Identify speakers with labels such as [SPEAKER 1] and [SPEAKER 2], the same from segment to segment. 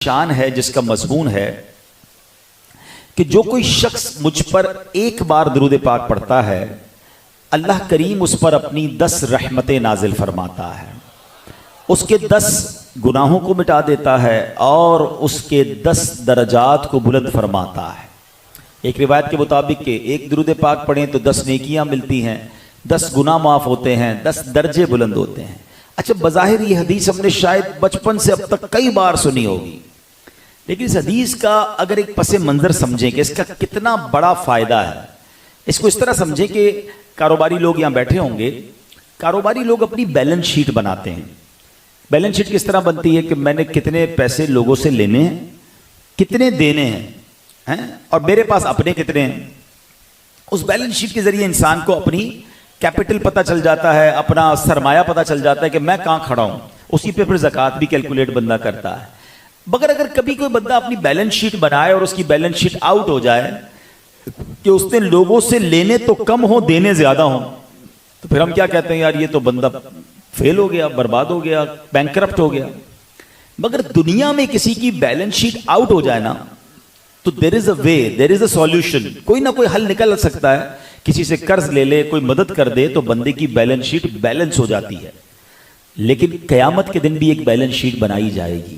[SPEAKER 1] شان ہے جس کا مضمون ہے کہ جو کوئی شخص مجھ پر ایک بار درود پاک پڑھتا ہے اللہ کریم اس پر اپنی 10 رحمتیں نازل فرماتا ہے، اس کے 10 گناہوں کو مٹا دیتا ہے اور اس کے 10 درجات کو بلند فرماتا ہے۔ ایک روایت کے مطابق کہ ایک درود پاک پڑھیں تو 10 نیکیاں ملتی ہیں، 10 گناہ معاف ہوتے ہیں، 10 درجے بلند ہوتے ہیں۔ اچھا، بظاہر یہ حدیث ہم نے شاید بچپن سے اب تک کئی بار سنی ہوگی، لیکن اس حدیث کا اگر ایک پس منظر سمجھیں کہ اس کا کتنا بڑا فائدہ ہے، اس کو اس طرح سمجھیں کہ کاروباری لوگ یہاں بیٹھے ہوں گے، کاروباری لوگ اپنی بیلنس شیٹ بناتے ہیں۔ بیلنس شیٹ کس طرح بنتی ہے کہ میں نے کتنے پیسے لوگوں سے لینے ہیں، کتنے دینے ہیں اور میرے پاس اپنے کتنے ہیں۔ اس بیلنس شیٹ کے ذریعے انسان کو اپنی کیپٹل پتہ چل جاتا ہے، اپنا سرمایہ پتہ چل جاتا ہے کہ میں کہاں کھڑا ہوں، اسی پہ پھر زکوٰۃ بھی کیلکولیٹ بندہ کرتا ہے۔ مگر اگر کبھی کوئی بندہ اپنی بیلنس شیٹ بنائے اور اس کی بیلنس شیٹ آؤٹ ہو جائے کہ اس نے لوگوں سے لینے تو کم ہو دینے زیادہ ہوں، تو پھر ہم کیا کہتے ہیں، یار یہ تو بندہ فیل ہو گیا، برباد ہو گیا، بینکرپٹ ہو گیا۔ مگر دنیا میں کسی کی بیلنس شیٹ آؤٹ ہو جائے نا تو دیر از اے وے، دیر از اے سولوشن، کوئی نہ کوئی حل نکل سکتا ہے۔ کسی سے قرض لے لے، کوئی مدد کر دے تو بندے کی بیلنس شیٹ بیلنس ہو جاتی ہے۔ لیکن قیامت کے دن بھی ایک بیلنس شیٹ بنائی جائے گی،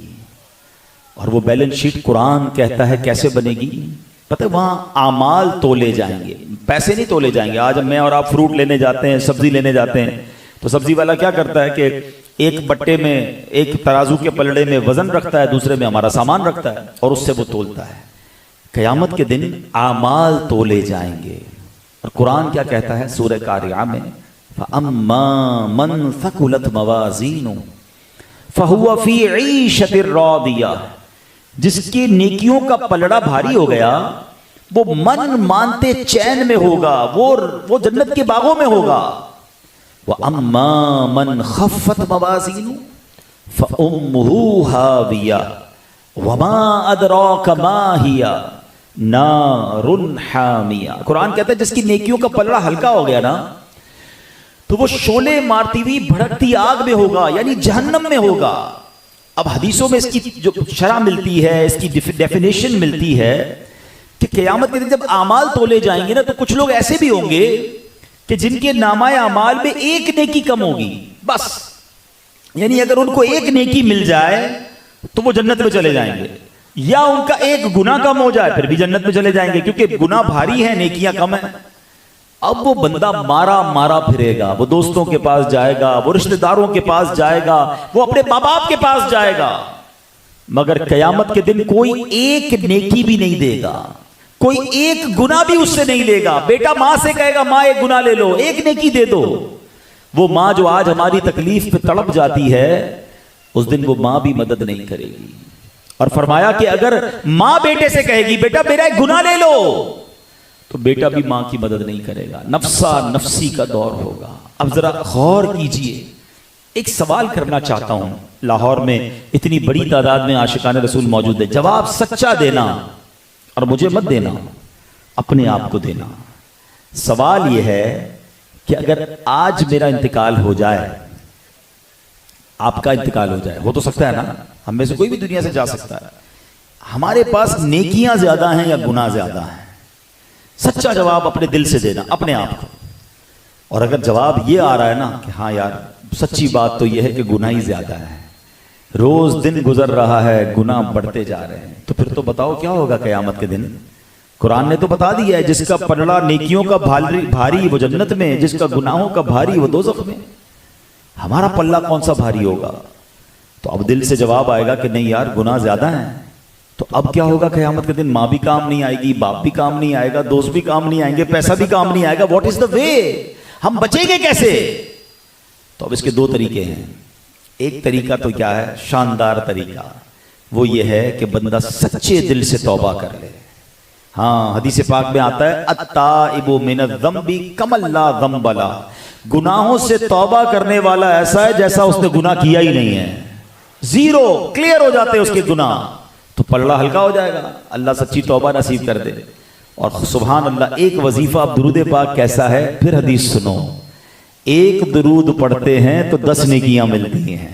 [SPEAKER 1] اور وہ بیلنس شیٹ قرآن کہتا ہے کیسے بنے گی پتہ ہے؟ وہاں اعمال تولے جائیں گے، پیسے نہیں تولے جائیں گے۔ آج میں اور آپ فروٹ لینے جاتے ہیں، سبزی لینے جاتے ہیں، تو سبزی والا کیا کرتا ہے کہ ایک بٹے میں، ایک ترازو کے پلڑے میں وزن رکھتا ہے، دوسرے میں ہمارا سامان رکھتا ہے اور اس سے وہ تولتا ہے۔ قیامت کے دن اعمال تولے جائیں گے، اور قرآن کیا کہتا ہے سورہ قاریعہ میں، فَأَمَّا مَنْ ثَقُلَتْ مَوَازِینُهُ فَهُوَ فِي عِیشَةٍ رَاضِیَةٍ، جس کی نیکیوں کا پلڑا بھاری ہو گیا وہ من مانتے چین میں ہوگا، وہ جنت کے باغوں میں ہوگا۔ وَأَمَّا مَنْ خَفَّتْ مَوَازِینُهُ فَأُمُّهُ هَاوِیَةٌ وَمَا أَدْرَاكَ مَا هِیَ نَارٌ حَامِیَةٌ۔ قرآن کہتا ہے جس کی نیکیوں کا پلڑا ہلکا ہو گیا نا تو وہ شعلے مارتی ہوئی بھڑکتی آگ میں ہوگا، یعنی جہنم میں ہوگا۔ اب حدیثوں میں اس کی جو شرح ملتی ہے، اس کی ڈیفینیشن ملتی ہے کہ قیامت کے دن جب اعمال تولے جائیں گے نا تو کچھ لوگ ایسے بھی ہوں گے کہ جن کے نامہ اعمال میں ایک نیکی کم ہوگی، بس، یعنی اگر ان کو ایک نیکی مل جائے تو وہ جنت میں چلے جائیں گے، یا ان کا ایک گناہ کم ہو جائے پھر بھی جنت میں چلے جائیں گے، کیونکہ گناہ بھاری ہیں، نیکیاں کم ہیں۔ اب وہ بندہ مارا پھرے گا، وہ دوستوں کے پاس جائے گا، وہ رشتہ داروں کے پاس جائے گا، وہ اپنے ماں باپ کے پاس جائے گا، مگر قیامت کے دن کوئی ایک نیکی بھی نہیں دے گا، کوئی ایک گناہ بھی اس سے نہیں لے گا۔ بیٹا ماں سے کہے گا ماں ایک گناہ لے لو، ایک نیکی دے دو۔ وہ ماں جو آج ہماری تکلیف پہ تڑپ جاتی ہے، اس دن وہ ماں بھی مدد نہیں کرے گی۔ اور فرمایا کہ اگر ماں بیٹے سے کہے گی بیٹا میرا ایک گناہ لے لو، تو بیٹا بھی ماں کی مدد نہیں کرے گا، نفسا نفسی کا دور ہوگا۔ اب ذرا غور کیجئے، ایک سوال کرنا چاہتا ہوں، لاہور میں اتنی بڑی تعداد میں عاشقان رسول موجود ہے، جواب سچا دینا اور مجھے مت دینا، اپنے آپ کو دینا۔ سوال یہ ہے کہ اگر آج میرا انتقال ہو جائے، آپ کا انتقال ہو جائے، ہو تو سکتا ہے نا، ہم میں سے کوئی بھی دنیا سے جا سکتا ہے، ہمارے پاس نیکیاں زیادہ ہیں یا گناہ زیادہ ہیں؟ سچا جواب اپنے دل سے دینا، اپنے آپ کو۔ اور اگر جواب یہ آ رہا ہے نا کہ ہاں یار سچی بات تو یہ ہے کہ گناہ ہی زیادہ ہے، روز دن گزر رہا ہے، گناہ بڑھتے جا رہے ہیں، تو پھر تو بتاؤ کیا ہوگا قیامت کے دن؟ قرآن نے تو بتا دیا ہے جس کا پلڑا نیکیوں کا بھاری وہ جنت میں، جس کا گناہوں کا بھاری وہ دوزخ میں۔ ہمارا پلہ کون سا بھاری ہوگا؟ تو اب دل سے جواب آئے گا کہ نہیں یار گناہ زیادہ ہیں۔ تو اب کیا ہوگا قیامت کے دن؟ ماں بھی کام نہیں آئے گی، باپ بھی کام نہیں آئے گا، دوست بھی کام نہیں آئیں گے، پیسہ بھی کام نہیں آئے گا۔ واٹ از دا وے؟ ہم بچیں گے کیسے؟ تو اب اس کے 2 طریقے ہیں۔ ایک طریقہ تو کیا ہے، شاندار طریقہ، وہ یہ ہے کہ بندہ سچے دل سے توبہ کر لے۔ ہاں، حدیث پاک میں آتا ہے التائب من الذنب کمن لا ذنب لہ، گناہوں سے توبہ کرنے والا ایسا ہے جیسا اس نے گناہ کیا ہی نہیں ہے، زیرو، کلیئر ہو جاتے ہیں اس کے گناہ، تو پلڑا ہلکا ہو جائے گا۔ اللہ سچی توبہ نصیب کر دے۔ اور سبحان اللہ، ایک وظیفہ اب درود پاک کیسا ہے، پھر حدیث سنو، ایک درود پڑھتے ہیں تو 10 نیکیاں ملتی ہیں،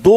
[SPEAKER 1] 2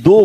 [SPEAKER 1] 2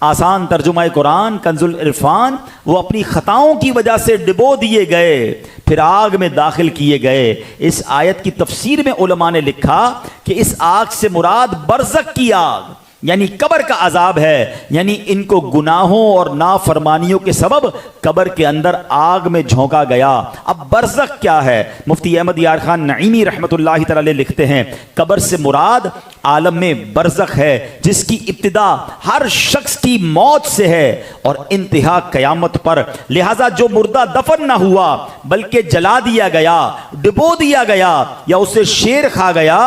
[SPEAKER 1] آسان ترجمہ قرآن کنز العرفان، وہ اپنی خطاؤں کی وجہ سے ڈبو دیے گئے پھر آگ میں داخل کیے گئے۔ اس آیت کی تفسیر میں علماء نے لکھا کہ اس آگ سے مراد برزخ کی آگ یعنی قبر کا عذاب ہے، یعنی ان کو گناہوں اور نافرمانیوں کے سبب قبر کے اندر آگ میں جھونکا گیا۔ اب برزخ کیا ہے؟ مفتی احمد یار خان نعیمی رحمۃ اللہ تعالی لکھتے ہیں قبر سے مراد عالم میں برزخ ہے جس کی ابتدا ہر شخص کی موت سے ہے اور انتہا قیامت پر، لہذا جو مردہ دفن نہ ہوا بلکہ جلا دیا گیا، ڈبو دیا گیا یا اسے شیر کھا گیا،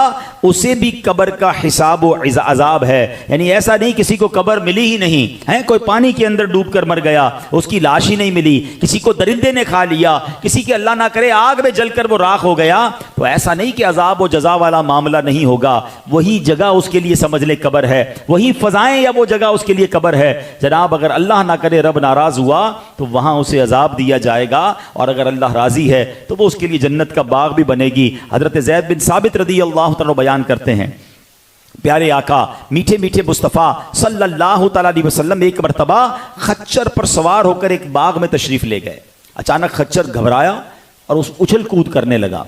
[SPEAKER 1] اسے بھی قبر کا حساب و عذاب ہے۔ یعنی ایسا نہیں کسی کو قبر ملی ہی نہیں ہے، کوئی پانی کے اندر ڈوب کر مر گیا اس کی لاش ہی نہیں ملی، کسی کو درندے نے کھا لیا، کسی کے اللہ نہ کرے آگ میں جل کر وہ راکھ ہو گیا، تو ایسا نہیں کہ عذاب و جزا والا معاملہ نہیں ہوگا۔ وہی جگہ اس کے لیے سمجھ لے قبر ہے، وہی فضائیں یا وہ جگہ اس کے لیے قبر ہے۔ جناب اگر اللہ نہ کرے رب ناراض ہوا تو وہاں اسے عذاب دیا جائے گا، اور اگر اللہ راضی ہے تو وہ اس کے لیے جنت کا باغ بھی بنے گی۔ حضرت زید بن ثابت رضی اللہ تعالیٰ بیان کرتے ہیں پیارے آقا میٹھے میٹھے مصطفیٰ صلی اللہ تعالیٰ علیہ وسلم ایک مرتبہ خچر پر سوار ہو کر ایک باغ میں تشریف لے گئے۔ اچانک خچر گھبرایا اور اس اچھل کود کرنے لگا،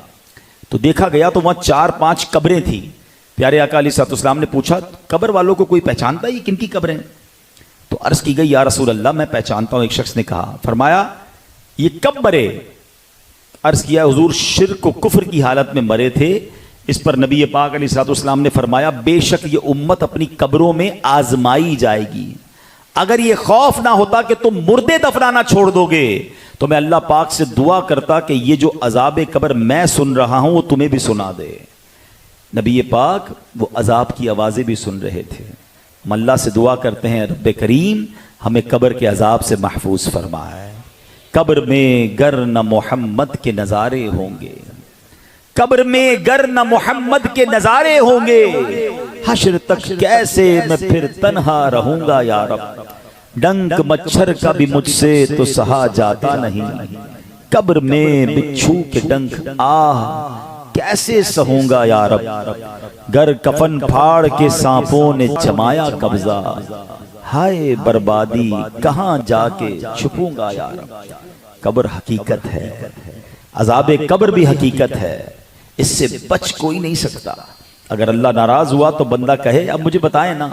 [SPEAKER 1] تو دیکھا گیا تو وہاں 4-5 قبریں تھیں۔ پیارے آقا علیہ السلام نے پوچھا قبر والوں کو کوئی پہچانتا ہے یہ کن کی قبریں؟ تو عرض کی گئی یا رسول اللہ میں پہچانتا ہوں۔ ایک شخص نے کہا، فرمایا یہ کب مرے؟ عرض کیا حضور شرک و کفر کی حالت میں مرے تھے۔ اس پر نبی پاک علیہ السلام نے فرمایا بے شک یہ امت اپنی قبروں میں آزمائی جائے گی، اگر یہ خوف نہ ہوتا کہ تم مردے دفنانا چھوڑ دو گے تو میں اللہ پاک سے دعا کرتا کہ یہ جو عذاب قبر میں سن رہا ہوں وہ تمہیں بھی سنا دے۔ نبی پاک وہ عذاب کی آوازیں بھی سن رہے تھے۔ ہم اللہ سے دعا کرتے ہیں رب کریم ہمیں قبر کے عذاب سے محفوظ فرمائے۔ قبر میں گر نہ محمد کے نظارے ہوں گے، قبر میں گر نہ محمد کے نظارے ہوں گے، حشر تک کیسے میں پھر تنہا رہوں گا یا رب، ڈنک مچھر کا بھی مجھ سے تو سہا جاتا نہیں، قبر میں بچھو کے ڈنک آہ کیسے سہوں گا یا رب، گر کفن پھاڑ کے سانپوں نے جمایا قبضہ، ہائے بربادی کہاں جا کے چھپوں گا یا رب۔ قبر حقیقت ہے، عذاب قبر بھی حقیقت ہے، اس سے بچ کوئی نہیں سکتا۔ اگر اللہ ناراض ہوا تو بندہ کہے اب مجھے بتائیں نا،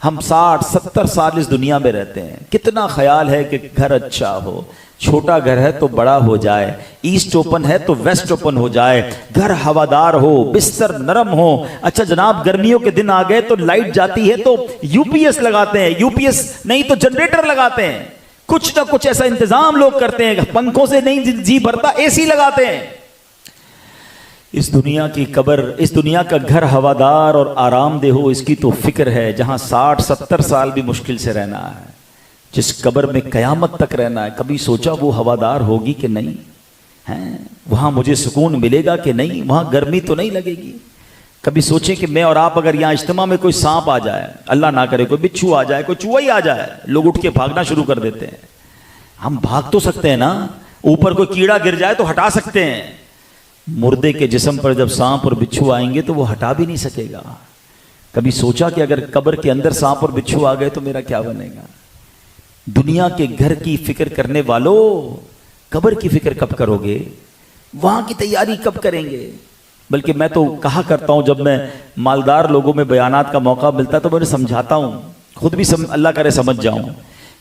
[SPEAKER 1] ہم 60-70 سال اس دنیا میں رہتے ہیں، کتنا خیال ہے کہ گھر اچھا ہو، چھوٹا گھر ہے تو بڑا ہو جائے، ایسٹ اوپن ہے تو ویسٹ اوپن ہو جائے، گھر ہوادار ہو، بستر نرم ہو۔ اچھا جناب گرمیوں کے دن آ گئے تو لائٹ جاتی ہے تو یو پی ایس لگاتے ہیں، یو پی ایس نہیں تو جنریٹر لگاتے ہیں، کچھ نہ کچھ ایسا انتظام لوگ کرتے ہیں، پنکھوں سے نہیں جی بھرتا اے سی لگاتے ہیں۔ اس دنیا کی قبر، اس دنیا کا گھر ہوادار اور آرام دہ ہو اس کی تو فکر ہے، جہاں 60-70 سال بھی مشکل سے رہنا ہے، جس قبر میں قیامت تک رہنا ہے، کبھی سوچا وہ ہوادار ہوگی کہ نہیں ہے؟ وہاں مجھے سکون ملے گا کہ نہیں؟ وہاں گرمی تو نہیں لگے گی؟ کبھی سوچیں کہ میں اور آپ اگر یہاں اجتماع میں کوئی سانپ آ جائے، اللہ نہ کرے کوئی بچھو آ جائے، کوئی چوہا ہی آ جائے، لوگ اٹھ کے بھاگنا شروع کر دیتے ہیں۔ ہم بھاگ تو سکتے ہیں نا، اوپر کوئی کیڑا گر جائے تو ہٹا سکتے ہیں، مردے کے جسم پر جب سانپ اور بچھو آئیں گے تو وہ ہٹا بھی نہیں سکے گا۔ کبھی سوچا کہ اگر قبر کے اندر سانپ اور بچھو آ گئے تو میرا کیا بنے گا؟ دنیا کے گھر کی فکر کرنے والوں قبر کی فکر کب کرو گے؟ وہاں کی تیاری کب کریں گے؟ بلکہ میں تو کہا کرتا ہوں جب میں مالدار لوگوں میں بیانات کا موقع ملتا ہے تو میں انہیں سمجھاتا ہوں، خود بھی اللہ کرے سمجھ جاؤں،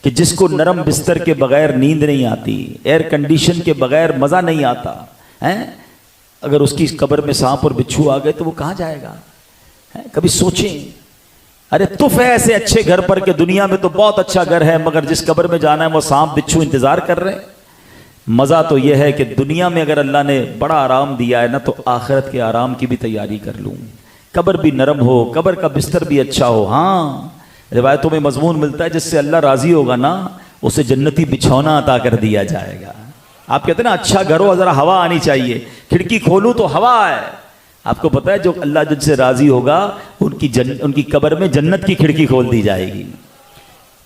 [SPEAKER 1] کہ جس کو نرم بستر کے بغیر نیند نہیں آتی، ایئر کنڈیشن کے بغیر مزہ نہیں آتا ہے، اگر اس کی قبر میں سانپ اور بچھو آ گئے تو وہ کہاں جائے گا؟ کبھی سوچیں، ارے تف ہے ایسے اچھے گھر پر کہ دنیا میں تو بہت اچھا گھر ہے مگر جس قبر میں جانا ہے وہ سانپ بچھو انتظار کر رہے ہیں۔ مزہ تو یہ ہے کہ دنیا میں اگر اللہ نے بڑا آرام دیا ہے نا تو آخرت کے آرام کی بھی تیاری کر لوں، قبر بھی نرم ہو، قبر کا بستر بھی اچھا ہو۔ ہاں روایتوں میں مضمون ملتا ہے جس سے اللہ راضی ہوگا نا اسے جنتی بچھونا عطا کر دیا جائے گا۔ آپ کہتے ہیں نا اچھا گھر ہو ذرا ہوا آنی چاہیے، کھڑکی کھولوں تو ہوا ہے۔ آپ کو پتا ہے جو اللہ جن سے راضی ہوگا ان کی قبر میں جنت کی کھڑکی کھول دی جائے گی۔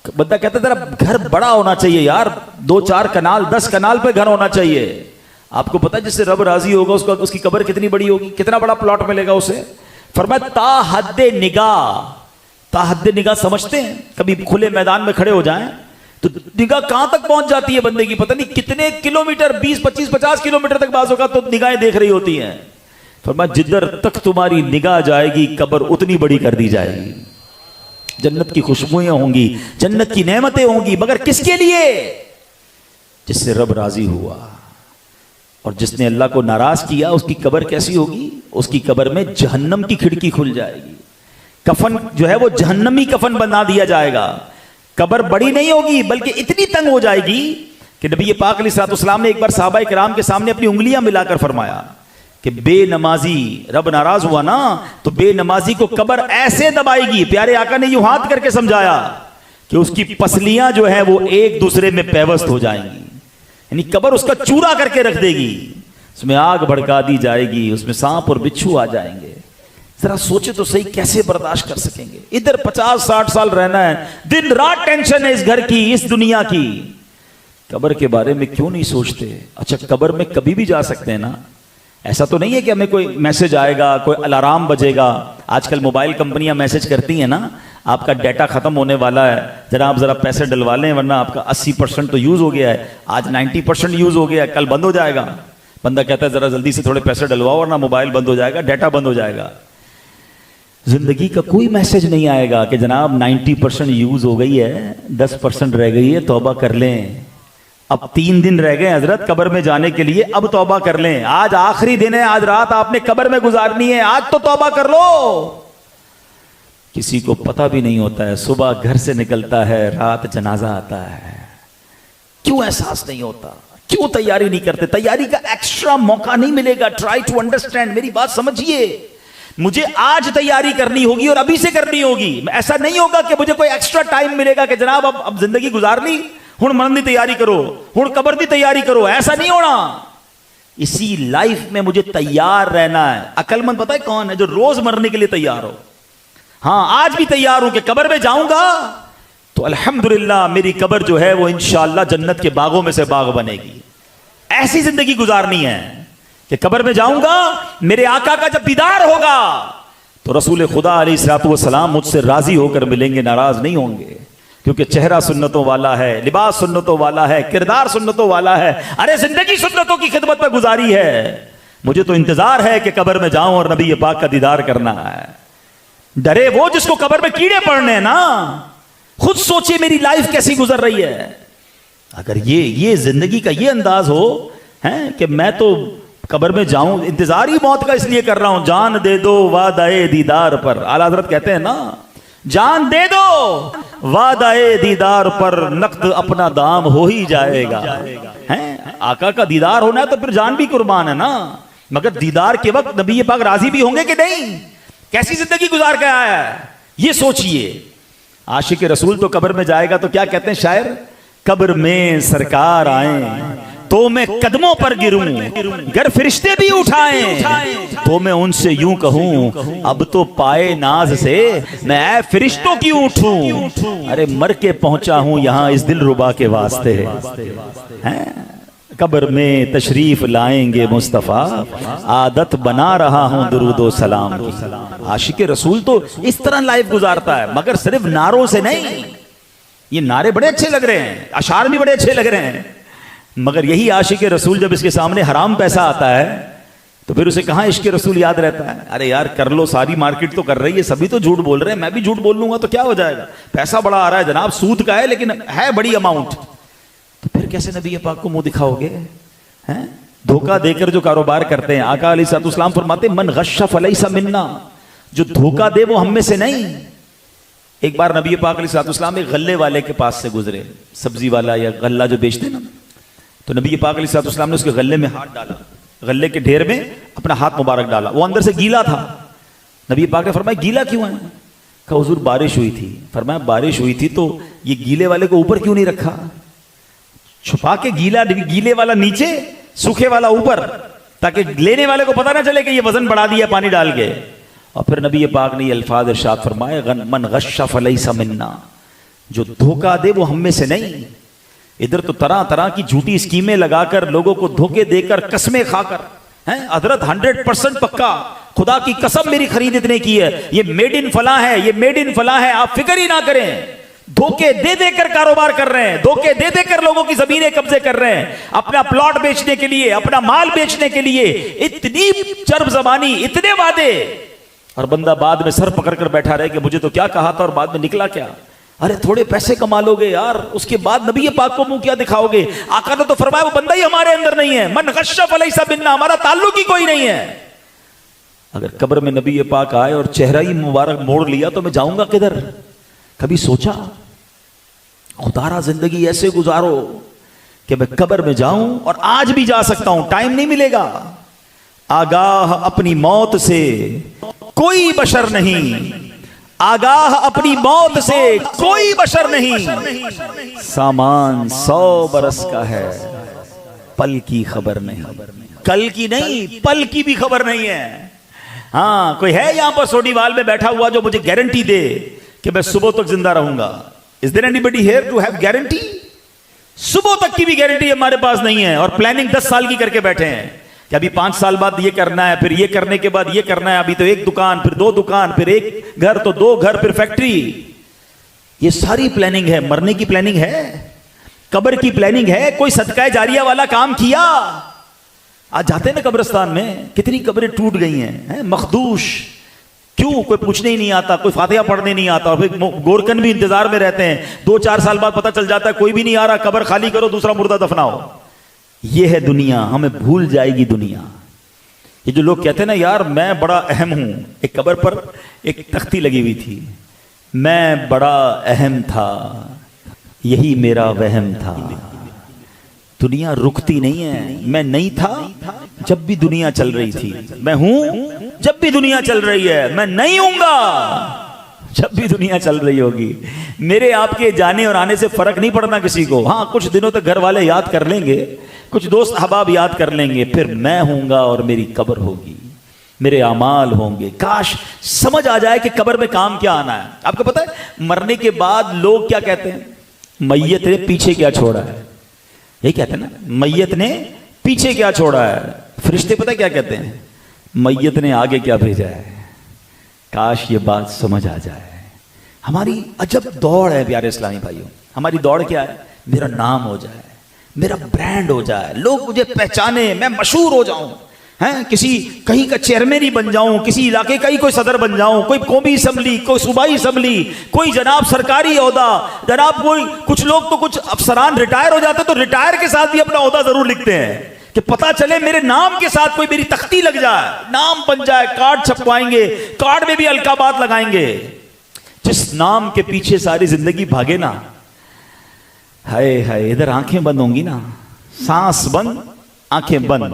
[SPEAKER 1] بندہ کہتا ہے ذرا گھر بڑا ہونا چاہیے یار، 2-4 کنال 10 کنال پہ گھر ہونا چاہیے۔ آپ کو پتا ہے جس سے رب راضی ہوگا اس کی قبر کتنی بڑی ہوگی، کتنا بڑا پلاٹ ملے گا اسے؟ فرمایا تا حد نگاہ، تاحد نگاہ سمجھتے ہیں؟ کبھی کھلے میدان میں کھڑے ہو جائیں تو نگاہ کہاں تک پہنچ جاتی ہے بندے کی، پتہ نہیں کتنے کلومیٹر، 20 25 50 کلومیٹر تک بعض اوقات تو نگاہیں دیکھ رہی ہوتی ہیں. فرمایا جدھر تک تمہاری نگاہ جائے گی قبر اتنی بڑی کر دی جائے گی. جنت کی خوشبوئیں ہوں گی، جنت کی نعمتیں ہوں گی، مگر کس کے لیے؟ جس سے رب راضی ہوا. اور جس نے اللہ کو ناراض کیا اس کی قبر کیسی ہوگی؟ اس کی قبر میں جہنم کی کھڑکی کھل جائے گی. کفن جو ہے وہ جہنمی کفن بنا دیا جائے گا. قبر بڑی نہیں ہوگی بلکہ اتنی تنگ ہو جائے گی کہ نبی پاک علیہ الصلوۃ والسلام نے ایک بار صحابہ کرام کے سامنے اپنی انگلیاں ملا کر فرمایا کہ بے نمازی، رب ناراض ہوا نا تو بے نمازی کو قبر ایسے دبائے گی. پیارے آقا نے یوں ہاتھ کر کے سمجھایا کہ اس کی پسلیاں جو ہیں وہ ایک دوسرے میں پیوست ہو جائیں گی، یعنی قبر اس کا چورا کر کے رکھ دے گی. اس میں آگ بھڑکا دی جائے گی، اس میں سانپ اور بچھو آ جائیں گے. ذرا سوچے تو صحیح کیسے برداشت کر سکیں گے؟ ادھر 50 60 سال رہنا ہے، دن رات ٹینشن ہے اس گھر کی، اس دنیا کی. قبر کے بارے میں کیوں نہیں سوچتے؟ اچھا قبر میں کبھی بھی جا سکتے ہیں نا. ایسا تو نہیں ہے کہ ہمیں کوئی میسج آئے گا، کوئی الارم بجے گا. آج کل موبائل کمپنیاں میسج کرتی ہیں نا، آپ کا ڈیٹا ختم ہونے والا ہے، جناب ذرا پیسے ڈلوا لیں ورنہ آپ کا 80% تو یوز ہو گیا ہے، آج 90% یوز ہو گیا ہے، کل بند ہو جائے گا. بندہ کہتا ہے ذرا جلدی سے تھوڑے پیسے ڈلواؤ ورنہ موبائل بند ہو جائے گا، ڈیٹا بند ہو جائے گا. زندگی کا کوئی میسج نہیں آئے گا کہ جناب 90% یوز ہو گئی ہے، 10% رہ گئی ہے، توبہ کر لیں. اب 3 دن رہ گئے حضرت قبر میں جانے کے لیے، اب توبہ کر لیں. آج آخری دن ہے، آج رات آپ نے قبر میں گزارنی ہے، آج تو توبہ کر لو. کسی کو پتہ بھی نہیں ہوتا ہے، صبح گھر سے نکلتا ہے، رات جنازہ آتا ہے. کیوں احساس نہیں ہوتا؟ کیوں تیاری نہیں کرتے؟ تیاری کا ایکسٹرا موقع نہیں ملے گا. ٹرائی ٹو انڈرسٹینڈ، میری بات سمجھیے. مجھے آج تیاری کرنی ہوگی اور ابھی سے کرنی ہوگی. ایسا نہیں ہوگا کہ مجھے کوئی ایکسٹرا ٹائم ملے گا کہ جناب اب زندگی گزار لی، ہن مرن دی تیاری کرو، ہن قبر دی تیاری کرو. ایسا نہیں ہونا. اسی لائف میں مجھے تیار رہنا ہے. عقل مند پتہ ہے کون ہے؟ جو روز مرنے کے لیے تیار ہو. ہاں آج بھی تیار ہوں کہ قبر میں جاؤں گا تو الحمدللہ میری قبر جو ہے وہ انشاءاللہ جنت کے باغوں میں سے باغ بنے گی. ایسی زندگی گزارنی ہے کہ قبر میں جاؤں گا، میرے آقا کا جب دیدار ہوگا تو رسول خدا علیہ الصلوۃ والسلام مجھ سے راضی ہو کر ملیں گے، ناراض نہیں ہوں گے. کیونکہ چہرہ سنتوں والا ہے، لباس سنتوں والا ہے، کردار سنتوں والا ہے. ارے زندگی سنتوں کی خدمت میں گزاری ہے. مجھے تو انتظار ہے کہ قبر میں جاؤں اور نبی پاک کا دیدار کرنا ہے. ڈرے وہ جس کو قبر میں کیڑے پڑنے ہیں نا. خود سوچے میری لائف کیسی گزر رہی ہے. اگر یہ زندگی کا یہ انداز ہو کہ میں تو قبر میں جاؤں، انتظار ہی موت کا اس لیے کر رہا ہوں، جان دے دو وعدہ دیدار پر. اعلیٰ حضرت کہتے ہیں نا، جان دے دو وعدہ دیدار پر، نقد اپنا دام ہو ہی جائے گا. آقا کا دیدار ہونا ہے تو پھر جان بھی قربان ہے نا. مگر دیدار کے وقت نبی پاک راضی بھی ہوں گے کہ نہیں؟ کیسی زندگی گزار کے آیا ہے یہ سوچئے. عاشق رسول تو قبر میں جائے گا تو کیا کہتے ہیں شاعر؟ قبر میں سرکار آئیں تو میں قدموں پر گروں، گر فرشتے بھی اٹھائیں تو میں ان سے یوں کہوں اب تو پائے ناز سے میں اے فرشتوں کی اٹھوں. ارے مر کے پہنچا ہوں یہاں اس دل ربا کے واسطے. قبر میں تشریف لائیں گے مصطفیٰ، عادت بنا رہا ہوں درود و سلام کی. عاشق رسول تو اس طرح لائف گزارتا ہے، مگر صرف نعروں سے نہیں. یہ نعرے بڑے اچھے لگ رہے ہیں، اشعار بھی بڑے اچھے لگ رہے ہیں، مگر یہی عاشق رسول جب اس کے سامنے حرام پیسہ آتا ہے تو پھر اسے کہاں عشق رسول یاد رہتا ہے؟ ارے یار کر لو، ساری مارکیٹ تو کر رہی ہے، سبھی تو جھوٹ بول رہے ہیں، میں بھی جھوٹ بول لوں گا تو کیا ہو جائے گا؟ پیسہ بڑا آ رہا ہے جناب، سود کا ہے لیکن ہے بڑی اماؤنٹ. تو پھر کیسے نبی پاک کو منہ دکھاؤ گے؟ دھوکہ دے کر جو کاروبار کرتے ہیں، آقا علیہ الصلوۃ والسلام فرماتے من غش فلیس منا، جو دھوکہ دے وہ ہم میں سے نہیں. ایک بار نبی پاک علیہ الصلوۃ والسلام ایک غلے والے کے پاس سے گزرے، سبزی والا یا غلہ جو بیچتے نا، تو نبی پاک علیہ الصلوۃ والسلام نے اس کے غلے میں ہاتھ ڈالا، غلے کے ڈھیر میں اپنا ہاتھ مبارک ڈالا. وہ اندر سے گیلا تھا. نبی پاک نے فرمایا گیلا کیوں ہے؟ کہا حضور بارش ہوئی تھی. فرمایا بارش ہوئی تھی تو یہ گیلے والے کو اوپر کیوں نہیں رکھا؟ چھپا کے گیلے والا نیچے، سوکھے والا اوپر، تاکہ لینے والے کو پتہ نہ چلے کہ یہ وزن بڑھا دیا پانی ڈال کے. اور پھر نبی پاک نے یہ الفاظ ارشاد فرمائے من غش فلیس منا، جو دھوکہ دے وہ ہم میں سے نہیں. ادھر تو طرح طرح کی جھوٹی اسکیمیں لگا کر لوگوں کو دھوکے دے کر قسمیں کھا کر حضرت 100% پکا خدا کی قسم میری خرید اتنے کی ہے, یہ میڈ ان فلاں ہے, یہ میڈ ان فلاں ہے, آپ فکر ہی نہ کریں. دھوکے دے دے کر کاروبار کر رہے ہیں, دھوکے دے دے کر لوگوں کی زمینیں قبضے کر رہے ہیں, اپنا پلاٹ بیچنے کے لیے, اپنا مال بیچنے کے لیے, اتنی چرب زبانی, اتنے وعدے, اور بندہ بعد میں سر پکڑ کر بیٹھا رہے کہ مجھے تو کیا کہا تھا اور بعد میں نکلا کیا. ارے تھوڑے پیسے کما لو گے یار, اس کے بعد نبی پاک کو منہ کیا دکھاؤ گے. آقا نے تو فرمایا وہ بندہ ہی ہمارے اندر نہیں ہے, من غش فلیس منا, ہمارا تعلق ہی کوئی نہیں ہے. اگر قبر میں نبی پاک آئے اور چہرہ ہی مبارک موڑ لیا تو میں جاؤں گا کدھر؟ کبھی سوچا؟ خدا را زندگی ایسے گزارو کہ میں قبر میں جاؤں, اور آج بھی جا سکتا ہوں, ٹائم نہیں ملے گا. آگاہ اپنی موت سے کوئی بشر نہیں, آگاہ اپنی موت سے کوئی بشر نہیں, سامان 100 برس کا ہے, پل کی خبر نہیں, کل کی نہیں پل کی بھی خبر نہیں ہے. ہاں کوئی ہے یہاں پر سوڈی وال میں بیٹھا ہوا جو مجھے گارنٹی دے کہ میں صبح تک زندہ رہوں گا؟ Is there anybody here to have guarantee? صبح تک کی بھی گارنٹی ہمارے پاس نہیں ہے, اور پلاننگ 10 سال کی کر کے بیٹھے ہیں کہ ابھی 5 سال بعد یہ کرنا ہے, پھر یہ کرنے کے بعد یہ کرنا ہے, ابھی تو 1 دکان, پھر 2 دکان, پھر 1 گھر تو 2 گھر, پھر فیکٹری. یہ ساری پلاننگ ہے. مرنے کی پلاننگ ہے, قبر کی پلاننگ ہے. کوئی صدقہ جاریہ والا کام کیا؟ آج جاتے ہیں نا قبرستان میں, کتنی قبریں ٹوٹ گئی ہیں, مخدوش. کیوں؟ کوئی پوچھنے ہی نہیں آتا, کوئی فاتحہ پڑھنے نہیں آتا, اور پھر گورکن بھی انتظار میں رہتے ہیں. 2-4 سال بعد پتہ چل جاتا ہے کوئی بھی نہیں آ رہا, قبر خالی کرو, دوسرا مردہ دفناؤ. یہ ہے دنیا, ہمیں بھول جائے گی دنیا. یہ جو لوگ کہتے ہیں نا یار میں بڑا اہم ہوں, ایک قبر پر ایک تختی لگی ہوئی تھی, میں بڑا اہم تھا, یہی میرا وہم تھا. دنیا رکتی نہیں ہے. میں نہیں تھا جب بھی دنیا چل رہی تھی, میں ہوں جب بھی دنیا چل رہی ہے, میں نہیں ہوں گا جب بھی دنیا چل رہی ہوگی. میرے آپ کے جانے اور آنے سے فرق نہیں پڑنا کسی کو. ہاں کچھ دنوں تک گھر والے یاد کر لیں گے, کچھ دوست احباب یاد کر لیں گے, پھر میں ہوں گا اور میری قبر ہوگی, میرے اعمال ہوں گے. کاش سمجھ آ جائے کہ قبر میں کام کیا آنا ہے. آپ کو پتا ہے مرنے کے بعد لوگ کیا کہتے ہیں؟ میت نے پیچھے کیا چھوڑا ہے. یہ کہتے ہیں نا میت نے پیچھے کیا چھوڑا ہے. فرشتے پتہ کیا کہتے ہیں؟ میت نے آگے کیا بھیجا ہے. کاش یہ بات سمجھ آ جائے. ہماری عجب دوڑ ہے پیارے اسلامی بھائیوں. ہماری دوڑ کیا ہے؟ میرا نام ہو جائے, میرا برانڈ ہو جائے, لوگ مجھے پہچانے, میں مشہور ہو جاؤں, کسی کہیں کا چیئرمین ہی بن جاؤں, کسی علاقے کا ہی کوئی صدر بن جاؤں, کوئی قومی اسمبلی, کوئی صوبائی اسمبلی, کوئی جناب سرکاری عہدہ. جناب کوئی کچھ لوگ تو کچھ افسران ریٹائر ہو جاتے تو ریٹائر کے ساتھ بھی اپنا عہدہ ضرور لکھتے ہیں کہ پتہ چلے میرے نام کے ساتھ کوئی میری تختی لگ جائے, نام بن جائے. کارڈ چھپوائیں گے, کارڈ میں بھی القابات لگائیں گے. جس نام کے پیچھے ساری زندگی بھاگے نا, ہائے ہائے, ادھر آنکھیں بند ہوں گی نا, سانس بند آنکھیں بند,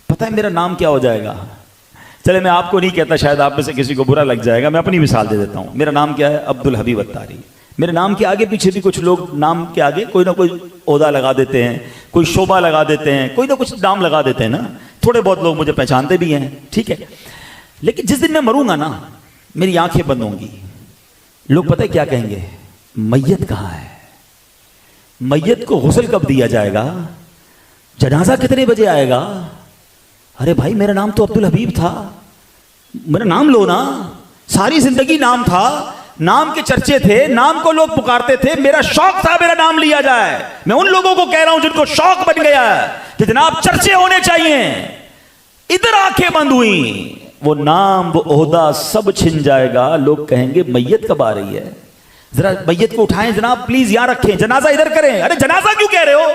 [SPEAKER 1] پتہ ہے میرا نام کیا ہو جائے گا. چلے میں آپ کو نہیں کہتا, شاید آپ میں سے کسی کو برا لگ جائے گا, میں اپنی مثال دے دیتا ہوں. میرا نام کیا ہے؟ عبدالحبیب اتاری. میرے نام کے آگے پیچھے بھی کچھ لوگ نام کے آگے کوئی نہ کوئی عہدہ لگا دیتے ہیں, کوئی شعبہ لگا دیتے ہیں, کوئی نہ کچھ نام لگا دیتے ہیں نا. تھوڑے بہت لوگ مجھے پہچانتے بھی ہیں, ٹھیک ہے, لیکن جس دن میں مروں گا نا میری آنکھیں بند ہوں گی. لوگ پتہ ہے کیا کہیں گے؟ میت کہاں ہے؟ میت کو غسل کب دیا جائے گا؟ جنازہ کتنے بجے آئے گا؟ ارے بھائی میرا نام تو عبدالحبیب تھا, میرا نام لو نا. ساری زندگی نام تھا, نام کے چرچے تھے, نام کو لوگ پکارتے تھے, میرا شوق تھا میرا نام لیا جائے. میں ان لوگوں کو کہہ رہا ہوں جن کو شوق بن گیا ہے کہ جناب چرچے ہونے چاہیے. ادھر آنکھیں بند ہوئی, وہ نام وہ عہدہ سب چھن جائے گا. لوگ کہیں گے میت کب آ رہی ہے, ذرا میت کو اٹھائیں جناب پلیز, یہاں رکھیں, جنازہ ادھر کریں. ارے جنازہ کیوں کہہ رہے ہو؟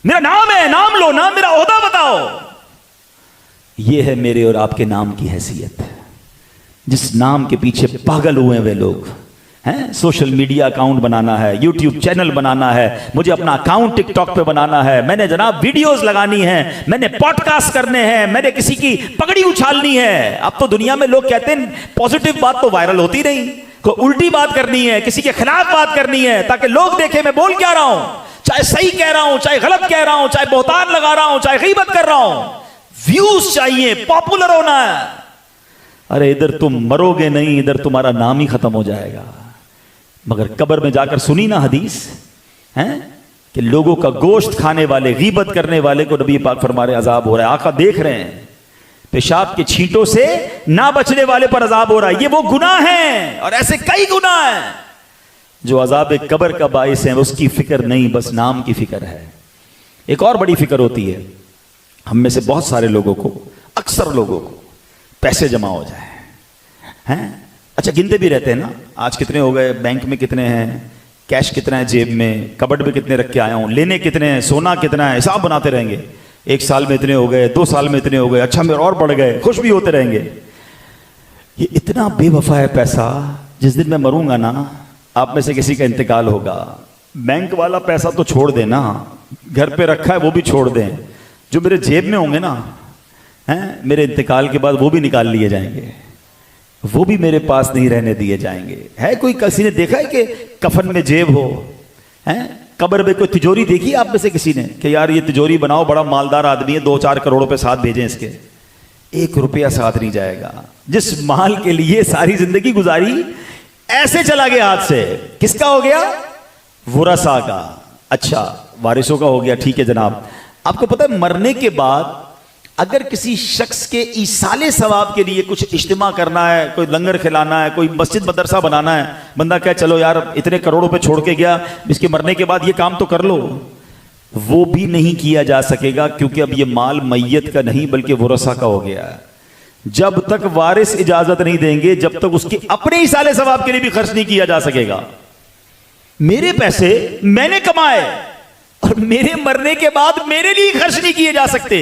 [SPEAKER 1] میرا نام ہے, نام لو نا, میرا عہدہ بتاؤ. یہ ہے میرے اور آپ کے نام کی حیثیت. جس نام کے پیچھے پاگل ہوئے ہوئے لوگ ہیں, سوشل میڈیا اکاؤنٹ بنانا ہے, یوٹیوب چینل بنانا ہے, مجھے اپنا اکاؤنٹ ٹک ٹاک پہ بنانا ہے, میں نے جناب ویڈیوز لگانی ہیں, میں نے پوڈ کاسٹ کرنے ہیں, میں نے کسی کی پگڑی اچھالنی ہے. اب تو دنیا میں لوگ کہتے ہیں پازیٹیو بات تو وائرل ہوتی نہیں, کوئی الٹی بات کرنی ہے, کسی کے خلاف بات کرنی ہے تاکہ لوگ دیکھیں میں بول کیا رہا ہوں, چاہے صحیح کہہ رہا ہوں, چاہے غلط کہہ رہا ہوں, چاہے بہتان لگا رہا ہوں, چاہے غیبت کر رہا ہوں. ویوز چاہیے, پاپولر ہونا ہے. ارے ادھر تم مرو گے نہیں, ادھر تمہارا نام ہی ختم ہو جائے گا. مگر قبر میں جا کر سنی نا حدیث ہیں کہ لوگوں کا گوشت کھانے والے, غیبت کرنے والے کو نبی پاک فرما رہے عذاب ہو رہا ہے. آقا دیکھ رہے ہیں, پیشاب کے چھینٹوں سے نہ بچنے والے پر عذاب ہو رہا ہے. یہ وہ گناہ ہیں اور ایسے کئی گناہ ہیں جو عذاب قبر کا باعث ہیں. اس کی فکر نہیں, بس نام کی فکر ہے. ایک اور بڑی فکر ہوتی ہے ہم میں سے بہت سارے لوگوں کو, اکثر لوگوں کو, پیسے جمع ہو جائیں ہیں. اچھا گنتے بھی رہتے ہیں نا, آج کتنے ہو گئے, بینک میں کتنے ہیں, کیش کتنا ہے جیب میں, کبڈ میں کتنے رکھ کے آیا ہوں, لینے کتنے ہیں, سونا کتنا ہے, حساب بناتے رہیں گے. 1 سال میں اتنے ہو گئے, 2 سال میں اتنے ہو گئے, اچھا میرے اور بڑھ گئے, خوش بھی ہوتے رہیں گے. یہ اتنا بے وفا ہے پیسہ. جس دن میں مروں گا نا, آپ میں سے کسی کا انتقال ہوگا, بینک والا پیسہ تو چھوڑ دیں نا, گھر پہ رکھا ہے وہ بھی چھوڑ دیں, جو میرے جیب میں ہوں گے نا, میرے انتقال کے بعد وہ بھی نکال لیے جائیں گے, وہ بھی میرے پاس نہیں رہنے دیے جائیں گے. ہے کوئی کسی نے دیکھا ہے کہ کفن میں جیب ہو, قبر میں کوئی تجوری دیکھی آپ میں سے کسی نے کہ یار یہ تجوری بناؤ, بڑا مالدار آدمی ہے, 2-4 کروڑ روپے ساتھ بھیجیں اس کے؟ 1 روپیہ ساتھ نہیں جائے گا. جس مال کے لیے ساری زندگی گزاری ایسے چلا گیا ہاتھ سے. کس کا ہو گیا؟ ورثاء کا. اچھا وارثوں کا ہو گیا, ٹھیک ہے جناب. آپ کو پتہ ہے مرنے کے بعد اگر کسی شخص کے ایصال ثواب کے لیے کچھ اجتماع کرنا ہے, کوئی لنگر کھلانا ہے, کوئی مسجد مدرسہ بنانا ہے, بندہ کہے چلو یار اتنے کروڑوں پہ چھوڑ کے گیا, اس کے مرنے کے بعد یہ کام تو کر لو, وہ بھی نہیں کیا جا سکے گا, کیونکہ اب یہ مال میت کا نہیں بلکہ ورثاء کا ہو گیا ہے. جب تک وارث اجازت نہیں دیں گے, جب تک اس کے اپنے ایصال ثواب کے لیے بھی خرچ نہیں کیا جا سکے گا. میرے پیسے میں نے کمائے اور میرے مرنے کے بعد میرے لیے خرچ نہیں کیے جا سکتے.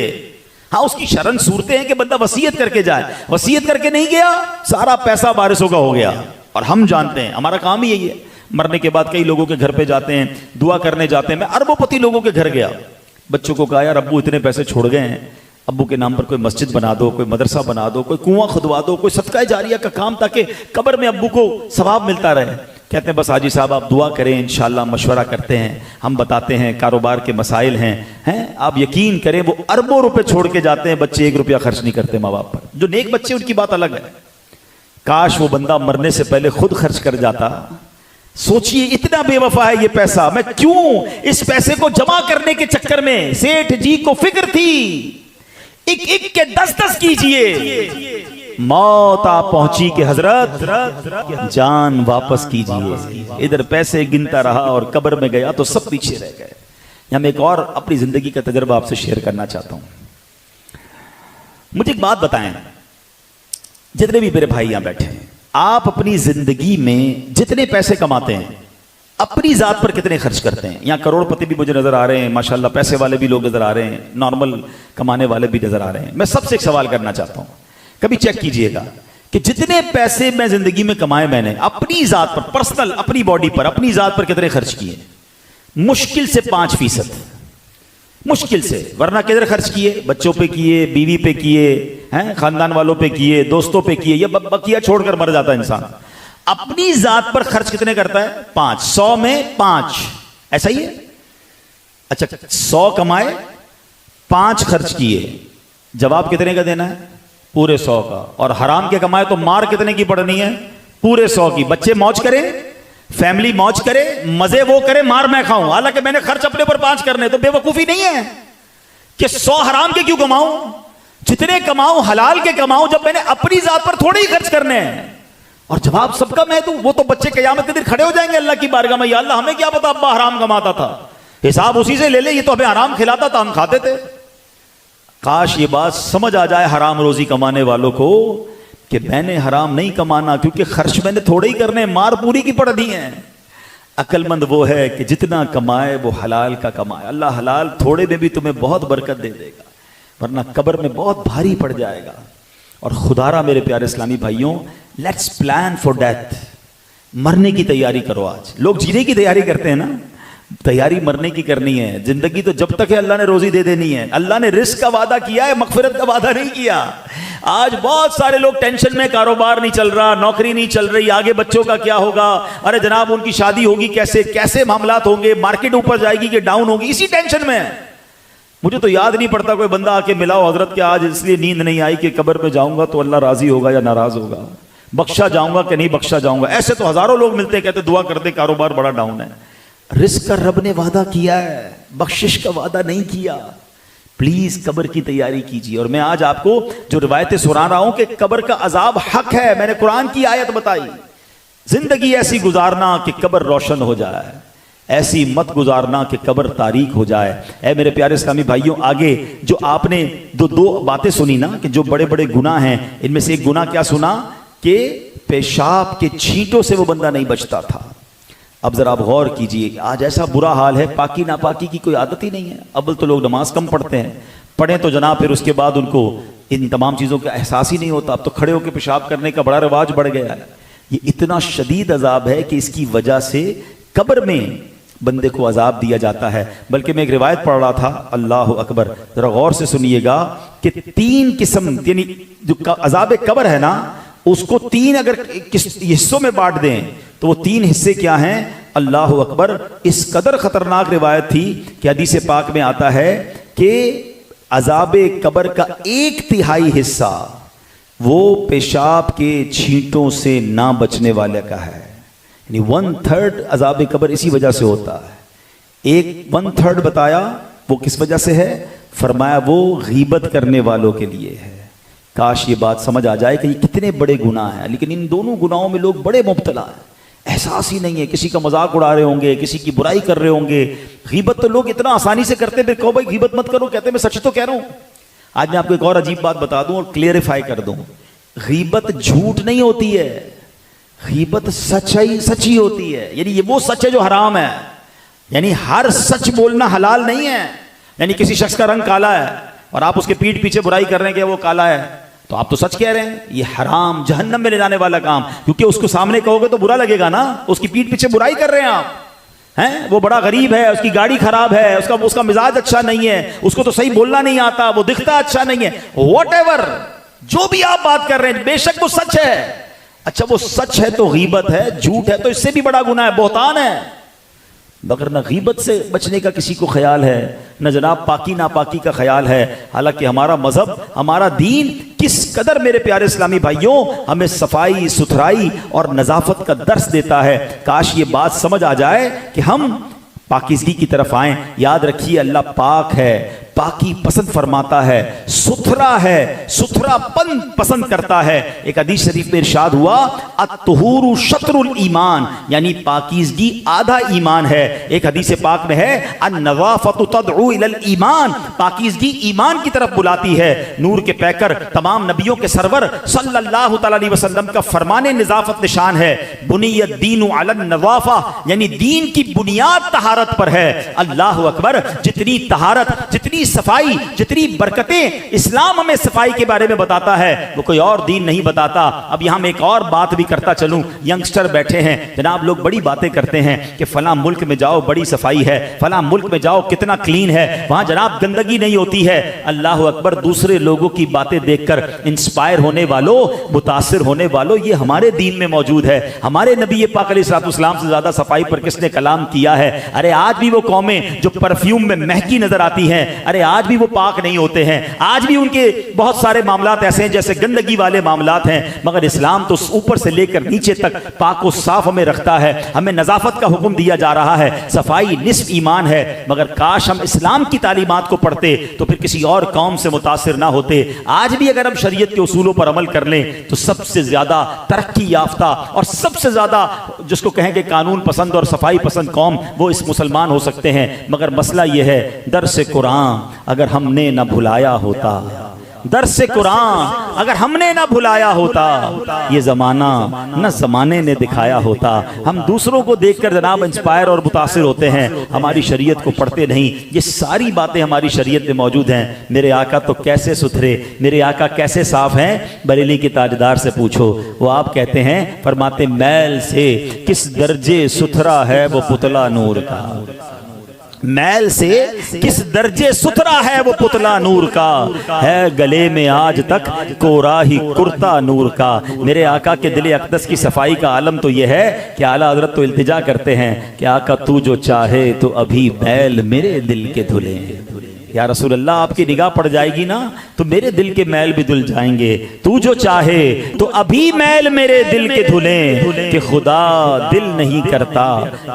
[SPEAKER 1] ہاں اس کی شرن صورتیں ہیں کہ بندہ وصیت کر کے جائے, وصیت کر کے نہیں گیا, سارا پیسہ وارثوں کا ہو گیا. اور ہم جانتے ہیں ہمارا کام ہی یہی ہے, مرنے کے بعد کئی لوگوں کے گھر پہ جاتے ہیں, دعا کرنے جاتے ہیں. میں اربوں پتی لوگوں کے گھر گیا, بچوں کو کہا یار ابو اتنے پیسے چھوڑ گئے ہیں, ابو کے نام پر کوئی مسجد بنا دو, کوئی مدرسہ بنا دو, کوئی کنواں کھدوا دو, کوئی صدقہ جاریہ کا کام, تاکہ قبر میں ابو کو ثواب ملتا رہے. کہتے ہیں بس حاجی صاحب آپ دعا کریں, انشاءاللہ مشورہ کرتے ہیں, ہم بتاتے ہیں کاروبار کے مسائل ہیں, آپ یقین کریں وہ اربوں روپے چھوڑ کے جاتے ہیں, بچے 1 روپیہ خرچ نہیں کرتے ماں باپ پر. جو نیک بچے ان کی بات الگ ہے, کاش وہ بندہ مرنے سے پہلے خود خرچ کر جاتا. سوچئے اتنا بے وفا ہے یہ پیسہ. میں کیوں اس پیسے کو جمع کرنے کے چکر میں, سیٹھ جی کو فکر تھی ایک ایک کے 10 کیجئے, موت آپ پہنچی کہ حضرت جان واپس کیجئے. ادھر پیسے گنتا رہا اور قبر میں گیا تو سب پیچھے رہ گئے. یہاں میں ایک اور اپنی زندگی کا تجربہ آپ سے شیئر کرنا چاہتا ہوں. مجھے ایک بات بتائیں, جتنے بھی میرے بھائی یہاں بیٹھے ہیں, آپ اپنی زندگی میں جتنے پیسے کماتے ہیں اپنی ذات پر کتنے خرچ کرتے ہیں؟ یہاں کروڑ پتی بھی مجھے نظر آ رہے ہیں, ماشاءاللہ پیسے والے بھی لوگ نظر آ رہے ہیں, نارمل کمانے والے بھی نظر آ رہے ہیں. میں سب سے ایک سوال کرنا چاہتا ہوں, کبھی چیک کیجئے گا کہ جتنے پیسے میں زندگی میں کمائے میں نے اپنی ذات پر, پرسنل اپنی باڈی پر, اپنی ذات پر کتنے خرچ کیے؟ مشکل سے 5%, مشکل سے. ورنہ کدھر خرچ کیے؟ بچوں پہ کیے, بیوی پہ کیے, خاندان والوں پہ کیے, دوستوں پہ کیے, یا بقیہ چھوڑ کر مر جاتا ہے انسان. اپنی ذات پر خرچ کتنے کرتا ہے؟ 5. 100 میں 5, ایسا ہی ہے. اچھا 100 کمائے, 5 خرچ کیے, جواب کتنے کا دینا ہے؟ پورے 100 کا. اور حرام کے کمائے تو مار کتنے کی پڑنی ہے؟ پورے 100 کی. بچے موج کریں, فیملی موج کرے, مزے وہ کرے, مار میں کھاؤں, حالانکہ میں نے خرچ اپنے پر 5 کرنے. تو بے وقوفی نہیں ہے کہ 100 حرام کے کیوں کماؤں؟ جتنے کماؤں حلال کے کماؤں, جب میں نے اپنی ذات پر تھوڑے ہی خرچ کرنے ہیں. اور جواب سب کا میں دوں, وہ تو بچے قیامت کے دن کھڑے ہو جائیں گے اللہ کی بارگاہ میں, یا اللہ ہمیں کیا پتا ابا حرام کماتا تھا, حساب اسی سے لے لے, یہ تو ہمیں حرام کھلاتا تھا, ہم کھاتے تھے. کاش یہ بات سمجھ آ جائے حرام روزی کمانے والوں کو کہ میں نے حرام نہیں کمانا, کیونکہ خرچ میں نے تھوڑے ہی کرنے, مار پوری کی پڑنی ہے. عقل مند وہ ہے کہ جتنا کمائے وہ حلال کا کمائے. اللہ حلال تھوڑے میں بھی تمہیں بہت برکت دے دے گا, ورنہ قبر میں بہت بھاری پڑ جائے گا. اور خدارا میرے پیارے اسلامی بھائیوں, لیٹس پلان فار ڈیتھ. مرنے کی تیاری کرو. آج لوگ جینے کی تیاری کرتے ہیں نا, تیاری مرنے کی کرنی ہے. زندگی تو جب تک ہے اللہ نے روزی دے دینی ہے. اللہ نے رزق کا وعدہ کیا ہے, مغفرت کا وعدہ نہیں کیا. آج بہت سارے لوگ ٹینشن میں, کاروبار نہیں چل رہا, نوکری نہیں چل رہی, آگے بچوں کا کیا ہوگا, ارے جناب ان کی شادی ہوگی کیسے, کیسے معاملات ہوں گے, مارکیٹ اوپر جائے گی کہ ڈاؤن ہوگی, اسی ٹینشن میں. مجھے تو یاد نہیں پڑتا کوئی بندہ آ کے ملا ہو, حضرت کیا آج اس لیے نیند نہیں آئی کہ قبر میں جاؤں گا تو اللہ راضی ہوگا یا ناراض ہوگا, بخشا جاؤں گا کہ نہیں بخشا جاؤں گا. ایسے تو ہزاروں لوگ ملتے کہتے دعا کرتے کاروبار بڑا ڈاؤن ہے. رزق کا رب نے وعدہ کیا ہے, بخشش کا وعدہ نہیں کیا. پلیز قبر کی تیاری کیجیے. اور میں آج آپ کو جو روایتیں سنا رہا ہوں کہ قبر کا عذاب حق ہے، میں نے قرآن کی آیت بتائی. زندگی ایسی گزارنا کہ قبر روشن ہو جائے، ایسی مت گزارنا کہ قبر تاریک ہو جائے. اے میرے پیارے اسلامی بھائیوں، آگے جو آپ نے دو باتیں سنی نا کہ جو بڑے بڑے گناہ ہیں، ان میں سے ایک گناہ کیا سنا کہ پیشاب کے چھینٹوں سے وہ بندہ نہیں بچتا تھا. اب ذرا آپ غور کیجئے، آج ایسا برا حال ہے، پاکی ناپاکی کی کوئی عادت ہی نہیں ہے. اول تو لوگ نماز کم پڑھتے ہیں، پڑھیں تو جناب پھر اس کے بعد ان کو ان تمام چیزوں کا احساس ہی نہیں ہوتا. اب تو کھڑے ہو کے پیشاب کرنے کا بڑا رواج بڑھ گیا ہے. یہ اتنا شدید عذاب ہے کہ اس کی وجہ سے قبر میں بندے کو عذاب دیا جاتا ہے. بلکہ میں ایک روایت پڑھ رہا تھا، اللہ اکبر، ذرا غور سے سنیے گا کہ 3 قسم، یعنی جو عذاب قبر ہے نا، اس کو 3 اگر حصوں میں بانٹ دیں تو وہ 3 حصے کیا ہیں؟ اللہ اکبر. اس قدر خطرناک روایت تھی کہ حدیث پاک میں آتا ہے کہ عذاب قبر کا 1/3 حصہ وہ پیشاب کے چھینٹوں سے نہ بچنے والے کا ہے. یعنی 1/3 عذاب قبر اسی وجہ سے ہوتا ہے. 1/3 بتایا وہ کس وجہ سے ہے؟ فرمایا وہ غیبت کرنے والوں کے لیے ہے. کاش یہ بات سمجھ آ جائے کہ یہ کتنے بڑے گناہ ہیں، لیکن ان دونوں گناہوں میں لوگ بڑے مبتلا ہیں. احساس ہی نہیں ہے، کسی کا مذاق اڑا رہے ہوں گے، کسی کی برائی کر رہے ہوں گے. غیبت تو لوگ اتنا آسانی سے کرتے ہیں، کہو بھائی غیبت مت کرو، کہتے ہیں میں سچ تو کہہ رہا ہوں. آج میں آپ کو ایک اور عجیب بات بتا دوں اور کلیئرفائی کر دوں. غیبت جھوٹ نہیں ہوتی ہے، غیبت سچی ہوتی ہے. یعنی یہ وہ سچ ہے جو حرام ہے. یعنی ہر سچ بولنا حلال نہیں ہے. یعنی کسی شخص کا رنگ کالا ہے اور آپ اس کے پیٹھ پیچھے برائی کر رہے ہیں کہ وہ کالا ہے، تو آپ تو سچ کہہ رہے ہیں. یہ حرام، جہنم میں لے جانے والا کام. کیونکہ اس کو سامنے کہو گے تو برا لگے گا نا، اس کی پیٹھ پیچھے برائی کر رہے ہیں آپ. وہ بڑا غریب ہے، اس کی گاڑی خراب ہے، اس کا مزاج اچھا نہیں ہے، اس کو تو صحیح بولنا نہیں آتا، وہ دکھتا اچھا نہیں ہے. واٹ ایور جو بھی آپ بات کر رہے ہیں، بے شک وہ سچ ہے. اچھا وہ سچ ہے تو غیبت ہے، جھوٹ ہے تو اس سے بھی بڑا گناہ ہے، بہتان ہے. مگر نہ غیبت سے بچنے کا کسی کو خیال ہے، نہ جناب پاکی ناپاکی کا خیال ہے. حالانکہ ہمارا مذہب، ہمارا دین کس قدر میرے پیارے اسلامی بھائیوں ہمیں صفائی ستھرائی اور نظافت کا درس دیتا ہے. کاش یہ بات سمجھ آ جائے کہ ہم پاکیزگی کی طرف آئیں. یاد رکھیے اللہ پاک ہے، پاکی پسند فرماتا ہے، ستھرا ہے، ستھرا پن پسند کرتا ہے. ایک حدیث شریف میں ارشاد ہوا الطہور شطر الایمان، یعنی پاکیزگی آدھا ایمان ہے. ایک حدیث پاک میں ہے النظافۃ تدعو الی الایمان، پاکیزگی ایمان کی طرف بلاتی ہے. نور کے پیکر تمام نبیوں کے سرور صلی اللہ تعالی علیہ وسلم کا فرمان نظافت نشان ہے. بنی الدین علی النظافہ، یعنی دین کی بنیاد طہارت پر ہے. اللہ اکبر. جتنی طہارت، جتنی صفائی، جتنی برکتیں اسلام ہمیں صفائی کے بارے میں بتاتا ہے وہ کوئی اور دین نہیں بتاتا. اب یہاں میں ایک اور بات بھی کرتا چلوں. ینگسٹر بیٹھے ہیں جناب، لوگ بڑی باتیں کرتے ہیں کہ فلاں ملک میں جاؤ بڑی صفائی ہے، فلاں ملک میں جاؤ کتنا کلین ہے، وہاں جناب گندگی نہیں ہوتی ہے. اللہ اکبر. دوسرے لوگوں کی باتیں دیکھ کر انسپائر ہونے والوں، متاثر ہونے والوں، یہ ہمارے دین میں موجود ہے. ہمارے نبی پاک علیہ الصلوۃ والسلام سے زیادہ صفائی پر کس نے کلام کیا ہے؟ ارے آج بھی وہ قومیں جو پرفیوم میں مہکی نظر آتی ہیں، ارے آج بھی وہ پاک نہیں ہوتے ہیں. آج بھی ان کے بہت سارے معاملات ایسے ہیں جیسے گندگی والے معاملات ہیں. مگر اسلام تو اوپر سے لے کر نیچے تک پاک و صاف ہمیں رکھتا ہے. ہمیں نظافت کا حکم دیا جا رہا ہے. صفائی نصف ایمان ہے. مگر کاش ہم اسلام کی تعلیمات کو پڑھتے تو پھر کسی اور قوم سے متاثر نہ ہوتے. آج بھی اگر ہم شریعت کے اصولوں پر عمل کر لیں تو سب سے زیادہ ترقی یافتہ اور سب سے زیادہ جس کو کہیں گے قانون پسند اور صفائی پسند قوم، وہ اس مسلمان ہو سکتے ہیں. مگر مسئلہ یہ ہے درس قرآن اگر ہم نے نہ بھلایا ہوتا، درس قرآن اگر ہم نے نہ بھلایا ہوتا، یہ زمانہ نہ زمانے نے دکھایا ہوتا. ہم دوسروں کو دیکھ کر جناب انسپائر اور متاثر ہوتے ہیں، ہماری شریعت کو پڑھتے نہیں. یہ ساری باتیں ہماری شریعت میں موجود ہیں. میرے آقا تو کیسے ستھرے، میرے آقا کیسے صاف ہیں؟ بریلی کے تاجدار سے پوچھو. وہ آپ کہتے ہیں، فرماتے میل سے کس درجے ستھرا ہے وہ پتلا نور کا، میل سے کس درجے ستھرا ہے وہ پتلا نور کا، ہے گلے میں آج تک کورا ہی کرتا نور کا. میرے آقا کے دل اقدس کی صفائی کا عالم تو یہ ہے کہ اعلیٰ حضرت تو التجا کرتے ہیں کہ آقا تو جو چاہے تو ابھی میل میرے دل کے دھلیں. یا رسول اللہ آپ کی نگاہ پڑ جائے گی نا تو میرے دل کے میل بھی دھل جائیں گے. تو جو چاہے تو ابھی میل میرے دل کے دھلیں کہ خدا دل نہیں کرتا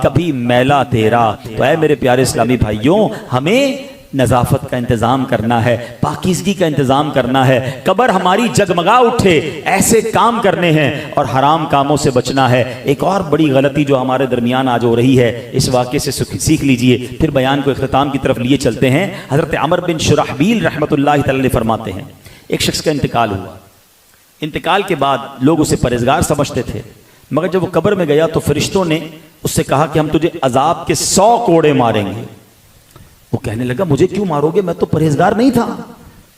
[SPEAKER 1] کبھی میلا تیرا. تو اے میرے پیارے اسلامی بھائیوں، ہمیں نظافت کا انتظام کرنا ہے، پاکیزگی کا انتظام کرنا ہے، قبر ہماری جگمگا اٹھے ایسے کام کرنے ہیں اور حرام کاموں سے بچنا ہے۔ ایک اور بڑی غلطی جو ہمارے درمیان آج ہو رہی ہے، اس واقعے سے سیکھ لیجئے، پھر بیان کو اختتام کی طرف لیے چلتے ہیں۔ حضرت عمر بن شرحبیل رحمۃ اللہ تعالی فرماتے ہیں ایک شخص کا انتقال ہوا، انتقال کے بعد لوگ اسے پرہیزگار سمجھتے تھے، مگر جب وہ قبر میں گیا تو فرشتوں نے اس سے کہا کہ ہم تجھے عذاب کے 100 کوڑے ماریں گے۔ وہ کہنے لگا مجھے کیوں مارو گے، میں تو پرہیزگار نہیں تھا۔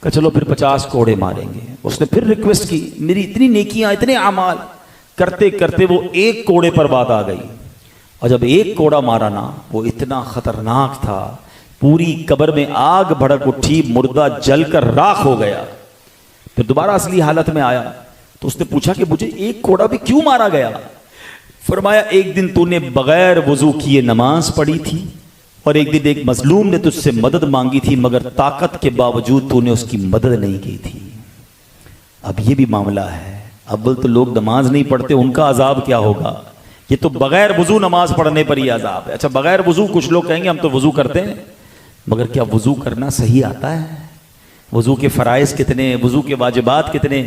[SPEAKER 1] کہ چلو پھر 50 کوڑے ماریں گے۔ اس نے پھر ریکویسٹ کی، میری اتنی نیکیاں اتنے اعمال، کرتے کرتے وہ 1 کوڑے پر بات آ گئی، اور جب 1 کوڑا مارا نا وہ اتنا خطرناک تھا، پوری قبر میں آگ بھڑک اٹھی، مردہ جل کر راکھ ہو گیا۔ پھر دوبارہ اصلی حالت میں آیا تو اس نے پوچھا کہ مجھے 1 کوڑا بھی کیوں مارا گیا؟ فرمایا ایک دن تو نے بغیر وضو کیے نماز پڑھی تھی، اور ایک دن ایک مظلوم نے تجھ سے مدد مانگی تھی، مگر طاقت کے باوجود تو نے اس کی مدد نہیں کی تھی۔ اب یہ بھی معاملہ ہے، اول تو لوگ نماز نہیں پڑھتے، ان کا عذاب کیا ہوگا؟ یہ تو بغیر وضو نماز پڑھنے پر ہی عذاب ہے۔ اچھا بغیر وضو کچھ لوگ کہیں گے ہم تو وضو کرتے ہیں، مگر کیا وضو کرنا صحیح آتا ہے؟ وضو کے فرائض کتنے، وضو کے واجبات کتنے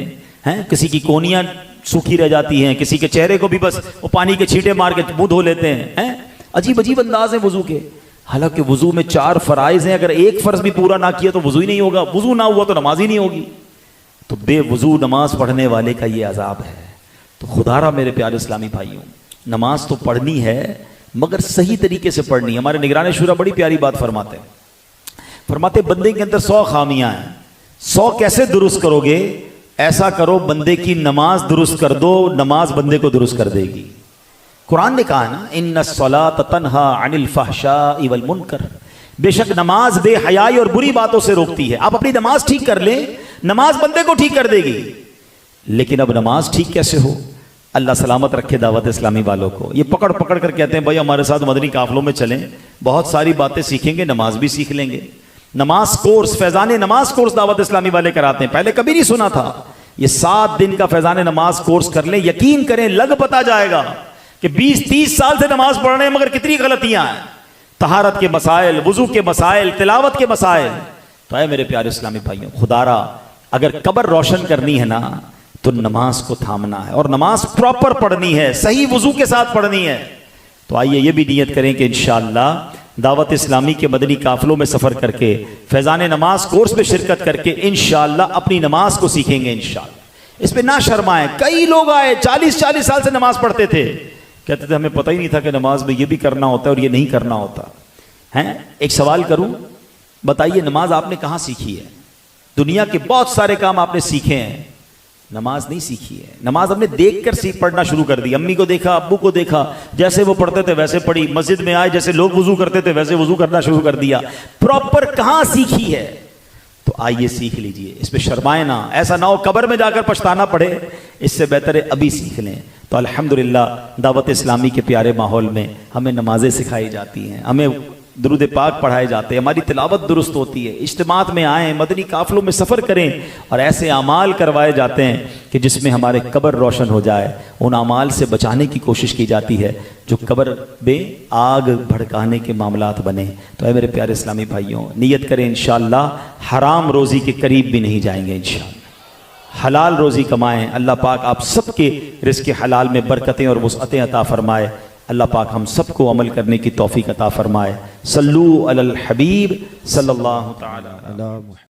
[SPEAKER 1] ہیں؟ کسی کی کونیاں سوکھی رہ جاتی ہیں، کسی کے چہرے کو بھی بس وہ پانی کے چھینٹے مار کے منہ دھو لیتے ہیں۔ عجیب عجیب انداز ہیں وضو کے، حالانکہ وضو میں 4 فرائض ہیں، اگر ایک فرض بھی پورا نہ کیا تو وضو ہی نہیں ہوگا، وضو نہ ہوا تو نماز ہی نہیں ہوگی۔ تو بے وضو نماز پڑھنے والے کا یہ عذاب ہے۔ تو خدا را میرے پیارے اسلامی بھائیوں، نماز تو پڑھنی ہے مگر صحیح طریقے سے پڑھنی ہے۔ ہمارے نگران شورا بڑی پیاری بات فرماتے بندے کے اندر 100 خامیاں ہیں، 100 کیسے درست کرو گے؟ ایسا کرو بندے کی نماز درست کر دو، نماز بندے کو درست کر دے گی۔ قرآن نے کہا نا ان الصلاۃ تنہا عن الفحشاء والمنکر، بے شک نماز بے حیائی اور بری باتوں سے روکتی ہے۔ آپ اپنی نماز ٹھیک کر لیں، نماز بندے کو ٹھیک کر دے گی۔ لیکن اب نماز ٹھیک کیسے ہو؟ اللہ سلامت رکھے دعوت اسلامی والوں کو، یہ پکڑ پکڑ کر کہتے ہیں بھائی ہمارے ساتھ مدنی قافلوں میں چلیں، بہت ساری باتیں سیکھیں گے، نماز بھی سیکھ لیں گے۔ نماز کورس، فیضان نماز کورس دعوت اسلامی والے کراتے ہیں، پہلے کبھی نہیں سنا تھا۔ یہ 7 دن کا فیضان نماز کورس کر لیں، یقین کریں لگ پتا جائے گا کہ 20-30 سال سے نماز پڑھ رہے ہیں مگر کتنی غلطیاں ہیں، طہارت کے مسائل، وضو کے مسائل، تلاوت کے مسائل۔ تو اے میرے پیارے اسلامی بھائیوں، خدا را اگر قبر روشن کرنی ہے نا تو نماز کو تھامنا ہے، اور نماز پراپر پڑھنی ہے، صحیح وضو کے ساتھ پڑھنی ہے۔ تو آئیے یہ بھی نیت کریں کہ انشاءاللہ دعوت اسلامی کے مدنی قافلوں میں سفر کر کے، فیضان نماز کورس میں شرکت کر کے انشاءاللہ اپنی نماز کو سیکھیں گے انشاءاللہ۔ اس پہ نہ شرمائیں۔ کئی لوگ آئے 40 سال سے نماز پڑھتے تھے، کہتے تھے ہمیں پتہ ہی نہیں تھا کہ نماز میں یہ بھی کرنا ہوتا ہے اور یہ نہیں کرنا ہوتا ہے۔ ایک سوال کروں، بتائیے نماز آپ نے کہاں سیکھی ہے؟ دنیا کے بہت سارے کام آپ نے سیکھے ہیں، نماز نہیں سیکھی ہے۔ نماز ہم نے دیکھ کر پڑھنا شروع کر دی، امی کو دیکھا، ابو کو دیکھا، جیسے وہ پڑھتے تھے ویسے پڑھی، مسجد میں آئے جیسے لوگ وضو کرتے تھے ویسے وضو کرنا شروع کر دیا۔ پراپر کہاں سیکھی ہے؟ تو آئیے سیکھ لیجئے، اس پہ شرمائے نہ، ایسا نہ ہو قبر میں جا کر پچھتانا پڑے، اس سے بہتر ہے ابھی سیکھ لیں۔ تو الحمدللہ دعوت اسلامی کے پیارے ماحول میں ہمیں نمازیں سکھائی جاتی ہیں، ہمیں درود پاک پڑھائے جاتے ہیں، ہماری تلاوت درست ہوتی ہے، اجتماعات میں آئیں، مدنی قافلوں میں سفر کریں، اور ایسے اعمال کروائے جاتے ہیں کہ جس میں ہمارے قبر روشن ہو جائے۔ ان اعمال سے بچانے کی کوشش کی جاتی ہے جو قبر میں آگ بھڑکانے کے معاملات بنے۔ تو اے میرے پیارے اسلامی بھائیوں، نیت کریں انشاءاللہ حرام روزی کے قریب بھی نہیں جائیں گے، انشاءاللہ حلال روزی کمائیں۔ اللہ پاک آپ سب کے رزق حلال میں برکتیں اور وسعتیں عطا فرمائے۔ اللہ پاک ہم سب کو عمل کرنے کی توفیق عطا فرمائے۔ صلو علی الحبیب صلی اللہ تعالی علیہ وسلم۔